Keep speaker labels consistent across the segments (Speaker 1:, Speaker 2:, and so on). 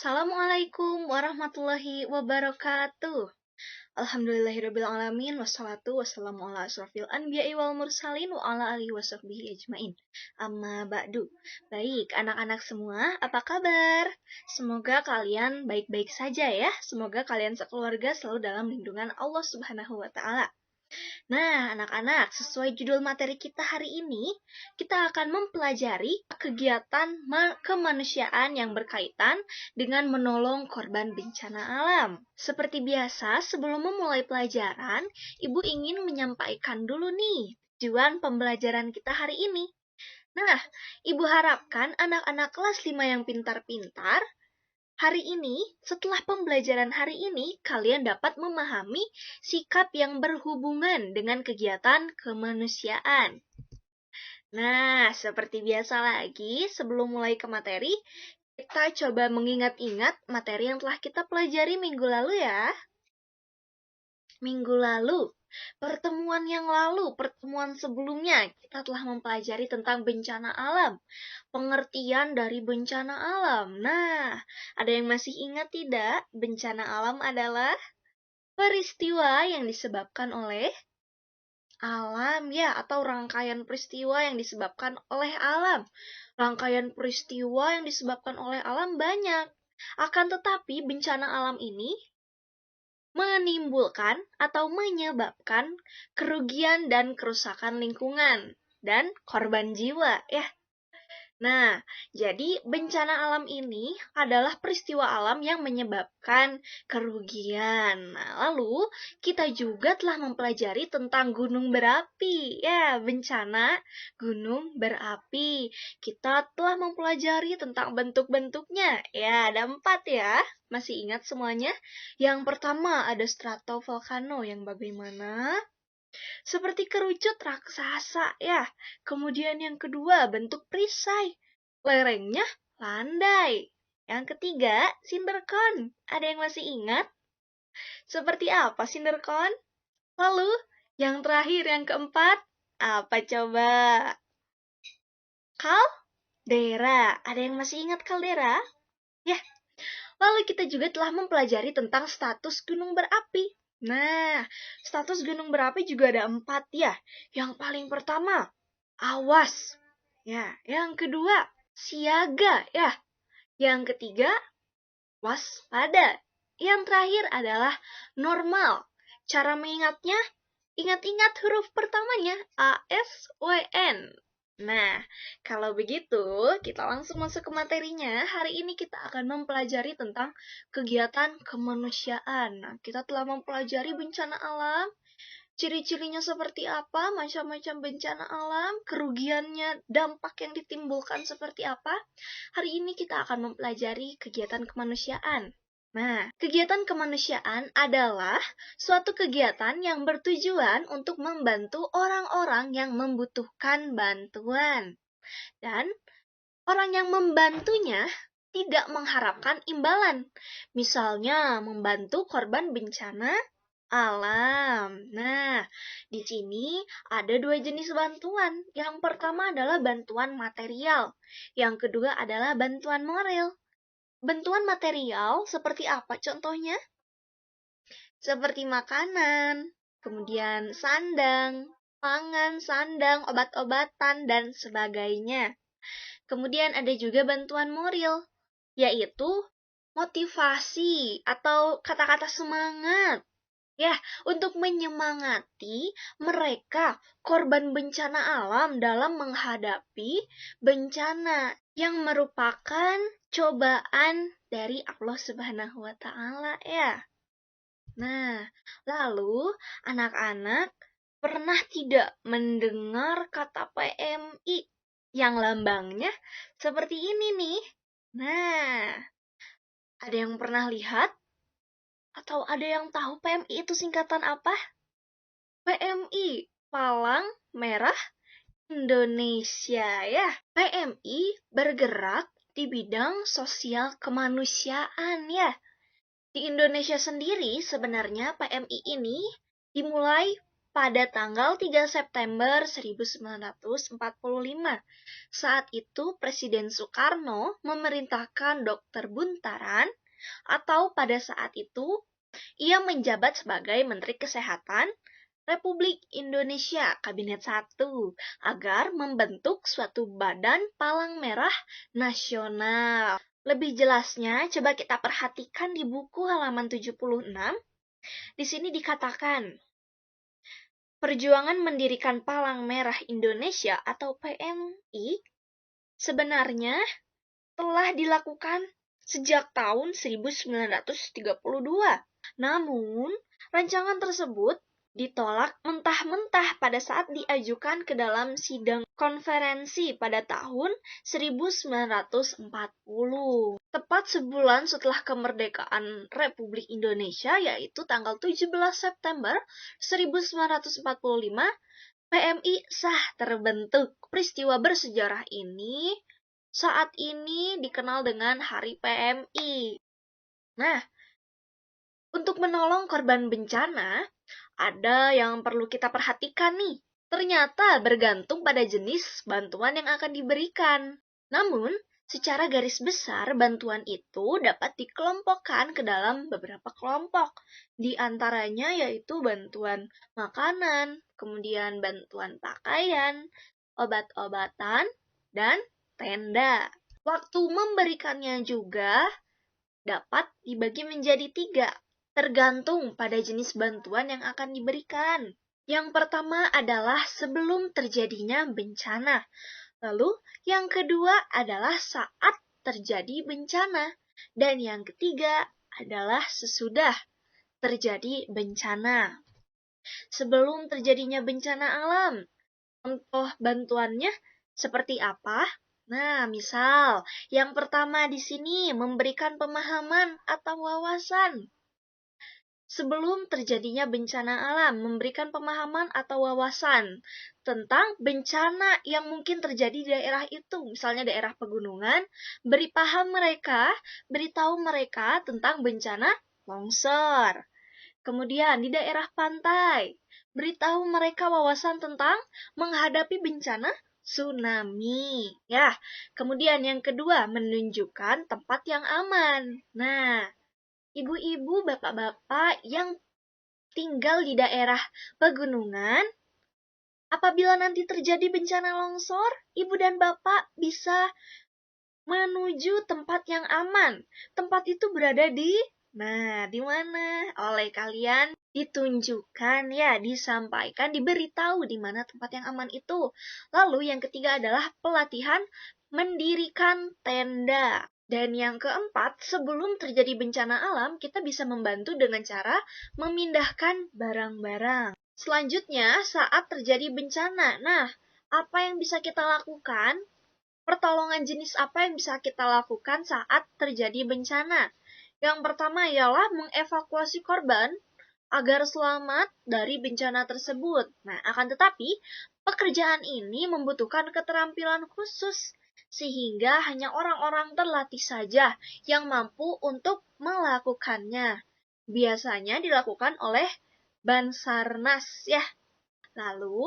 Speaker 1: Assalamualaikum warahmatullahi wabarakatuh. Alhamdulillahirrabbilalamin. Wassalatu wassalamu ala asrafil anbiya'i wal mursalin wa ala alihi wasahbihi ajmain. Amma ba'du. Baik, anak-anak semua, apa kabar? Semoga kalian baik-baik saja ya. Semoga kalian sekeluarga selalu dalam lindungan Allah Subhanahu wa Ta'ala. Nah, anak-anak, sesuai judul materi kita hari ini, kita akan mempelajari kegiatan kemanusiaan yang berkaitan dengan menolong korban bencana alam. Seperti biasa, sebelum memulai pelajaran, Ibu ingin menyampaikan dulu nih tujuan pembelajaran kita hari ini. Nah, Ibu harapkan anak-anak kelas 5 yang pintar-pintar hari ini, setelah pembelajaran hari ini, kalian dapat memahami sikap yang berhubungan dengan kegiatan kemanusiaan. Nah, seperti biasa lagi, sebelum mulai ke materi, kita coba mengingat-ingat materi yang telah kita pelajari minggu lalu ya. Minggu lalu, pertemuan sebelumnya, kita telah mempelajari tentang bencana alam, pengertian dari bencana alam. Nah, ada yang masih ingat tidak? Bencana alam adalah peristiwa yang disebabkan oleh alam ya, atau rangkaian peristiwa yang disebabkan oleh alam. Rangkaian peristiwa yang disebabkan oleh alam banyak. Akan tetapi bencana alam ini menimbulkan atau menyebabkan kerugian dan kerusakan lingkungan dan korban jiwa ya. Nah, jadi bencana alam ini adalah peristiwa alam yang menyebabkan kerugian. Nah, lalu kita juga telah mempelajari tentang gunung berapi. Ya, bencana gunung berapi. Kita telah mempelajari tentang bentuk-bentuknya. Ya, ada 4 ya. Masih ingat semuanya? Yang pertama ada stratovolcano yang bagaimana? Seperti kerucut raksasa ya. Kemudian yang kedua bentuk perisai. Lerengnya landai. Yang ketiga cinder cone. Ada yang masih ingat? Seperti apa cinder cone? Lalu yang terakhir yang keempat, apa coba? Kaldera. Ada yang masih ingat kaldera? Ya. Lalu kita juga telah mempelajari tentang status gunung berapi. Nah, status gunung berapi juga ada 4 ya. Yang paling pertama, awas. Ya, yang kedua, siaga ya. Yang ketiga, waspada. Yang terakhir adalah normal. Cara mengingatnya, ingat-ingat huruf pertamanya, ASWN. Nah, kalau begitu, kita langsung masuk ke materinya. Hari ini kita akan mempelajari tentang kegiatan kemanusiaan. Nah, kita telah mempelajari bencana alam, ciri-cirinya seperti apa, macam-macam bencana alam, kerugiannya, dampak yang ditimbulkan seperti apa. Hari ini kita akan mempelajari kegiatan kemanusiaan. Nah, kegiatan kemanusiaan adalah suatu kegiatan yang bertujuan untuk membantu orang-orang yang membutuhkan bantuan. Dan orang yang membantunya tidak mengharapkan imbalan. Misalnya, membantu korban bencana alam. Nah, di sini ada 2 jenis bantuan. Yang pertama adalah bantuan material. Yang kedua adalah bantuan moral. Bantuan material seperti apa contohnya? Seperti makanan, kemudian sandang, pangan, sandang, obat-obatan, dan sebagainya. Kemudian ada juga bantuan moral, yaitu motivasi atau kata-kata semangat. Ya, untuk menyemangati mereka korban bencana alam dalam menghadapi bencana yang merupakan cobaan dari Allah Subhanahu wa Ta'ala ya. Nah, lalu anak-anak pernah tidak mendengar kata PMI yang lambangnya seperti ini nih? Nah, ada yang pernah lihat? Atau ada yang tahu PMI itu singkatan apa? PMI, Palang Merah Indonesia ya. PMI bergerak di bidang sosial kemanusiaan ya. Di Indonesia sendiri sebenarnya PMI ini dimulai pada tanggal 3 September 1945. Saat itu Presiden Soekarno memerintahkan Dr. Buntaran, atau pada saat itu ia menjabat sebagai Menteri Kesehatan Republik Indonesia Kabinet 1 agar membentuk suatu badan palang merah nasional. Lebih jelasnya coba kita perhatikan di buku halaman 76. Di sini dikatakan, perjuangan mendirikan Palang Merah Indonesia atau PMI sebenarnya telah dilakukan sejak tahun 1932. Namun, rancangan tersebut ditolak mentah-mentah pada saat diajukan ke dalam sidang konferensi pada tahun 1940. Tepat sebulan setelah kemerdekaan Republik Indonesia, yaitu tanggal 17 September 1945, PMI sah terbentuk. Peristiwa bersejarah ini saat ini dikenal dengan Hari PMI. Nah, untuk menolong korban bencana, ada yang perlu kita perhatikan nih. Ternyata bergantung pada jenis bantuan yang akan diberikan. Namun, secara garis besar, bantuan itu dapat dikelompokkan ke dalam beberapa kelompok. Di antaranya yaitu bantuan makanan, kemudian bantuan pakaian, obat-obatan, dan tenda. Waktu memberikannya juga dapat dibagi menjadi 3, tergantung pada jenis bantuan yang akan diberikan. Yang pertama adalah sebelum terjadinya bencana. Lalu yang kedua adalah saat terjadi bencana. Dan yang ketiga adalah sesudah terjadi bencana. Sebelum terjadinya bencana alam, contoh bantuannya seperti apa? Nah, misal yang pertama di sini memberikan pemahaman atau wawasan. Sebelum terjadinya bencana alam, memberikan pemahaman atau wawasan tentang bencana yang mungkin terjadi di daerah itu. Misalnya daerah pegunungan, beritahu mereka tentang bencana longsor. Kemudian di daerah pantai, beritahu mereka wawasan tentang menghadapi bencana tsunami. Ya, kemudian yang kedua, menunjukkan tempat yang aman. Nah, ibu-ibu, bapak-bapak yang tinggal di daerah pegunungan, apabila nanti terjadi bencana longsor, ibu dan bapak bisa menuju tempat yang aman. Tempat itu berada di mana? Oleh kalian ditunjukkan ya, disampaikan, diberitahu di mana tempat yang aman itu. Lalu yang ketiga adalah pelatihan mendirikan tenda. Dan yang keempat, sebelum terjadi bencana alam, kita bisa membantu dengan cara memindahkan barang-barang. Selanjutnya, saat terjadi bencana. Nah, apa yang bisa kita lakukan? Pertolongan jenis apa yang bisa kita lakukan saat terjadi bencana? Yang pertama ialah mengevakuasi korban agar selamat dari bencana tersebut. Nah, akan tetapi, pekerjaan ini membutuhkan keterampilan khusus, sehingga hanya orang-orang terlatih saja yang mampu untuk melakukannya. Biasanya dilakukan oleh Basarnas ya. Lalu,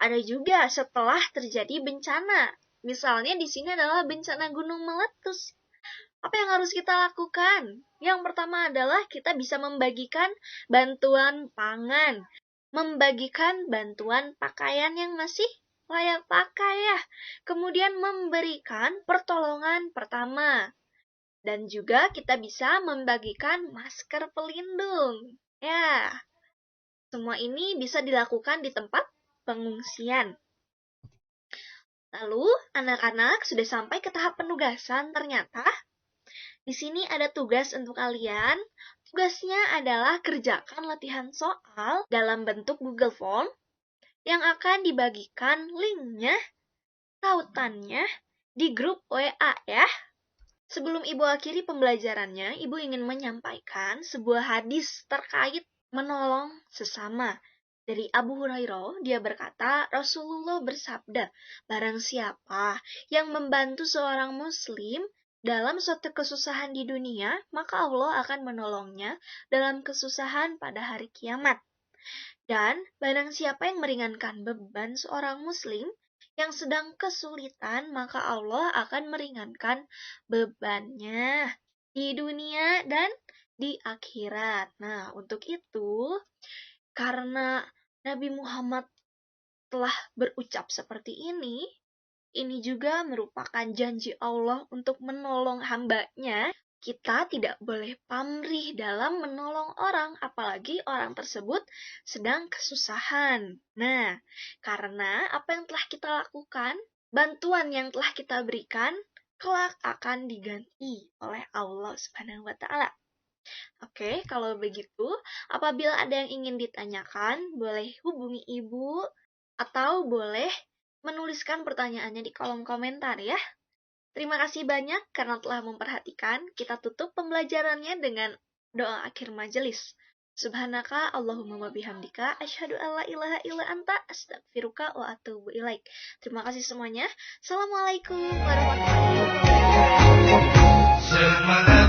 Speaker 1: ada juga setelah terjadi bencana. Misalnya di sini adalah bencana gunung meletus. Apa yang harus kita lakukan? Yang pertama adalah kita bisa membagikan bantuan pangan, membagikan bantuan pakaian yang masih layak pakai ya. Kemudian memberikan pertolongan pertama. Dan juga kita bisa membagikan masker pelindung. Ya, semua ini bisa dilakukan di tempat pengungsian. Lalu, anak-anak sudah sampai ke tahap penugasan ternyata. Di sini ada tugas untuk kalian. Tugasnya adalah kerjakan latihan soal dalam bentuk Google Form yang akan dibagikan linknya, tautannya di grup WA ya. Sebelum Ibu akhiri pembelajarannya, Ibu ingin menyampaikan sebuah hadis terkait menolong sesama. Dari Abu Hurairah, dia berkata, Rasulullah bersabda, barang siapa yang membantu seorang muslim dalam suatu kesusahan di dunia, maka Allah akan menolongnya dalam kesusahan pada hari kiamat. Dan barang siapa yang meringankan beban seorang muslim yang sedang kesulitan, maka Allah akan meringankan bebannya di dunia dan di akhirat. Nah, untuk itu, karena Nabi Muhammad telah berucap seperti ini juga merupakan janji Allah untuk menolong hambanya. Kita tidak boleh pamrih dalam menolong orang, apalagi orang tersebut sedang kesusahan. Nah, karena apa yang telah kita lakukan, bantuan yang telah kita berikan, kelak akan diganti oleh Allah Subhanahu wa Ta'ala. Oke, kalau begitu, apabila ada yang ingin ditanyakan, boleh hubungi ibu atau boleh menuliskan pertanyaannya di kolom komentar ya. Terima kasih banyak karena telah memperhatikan. Kita tutup pembelajarannya dengan doa akhir majelis. Subhanaka Allahumma wa bihamdika asyhadu an la ilaha illa anta astaghfiruka wa atubu ilaik. Terima kasih semuanya. Assalamualaikum warahmatullahi wabarakatuh.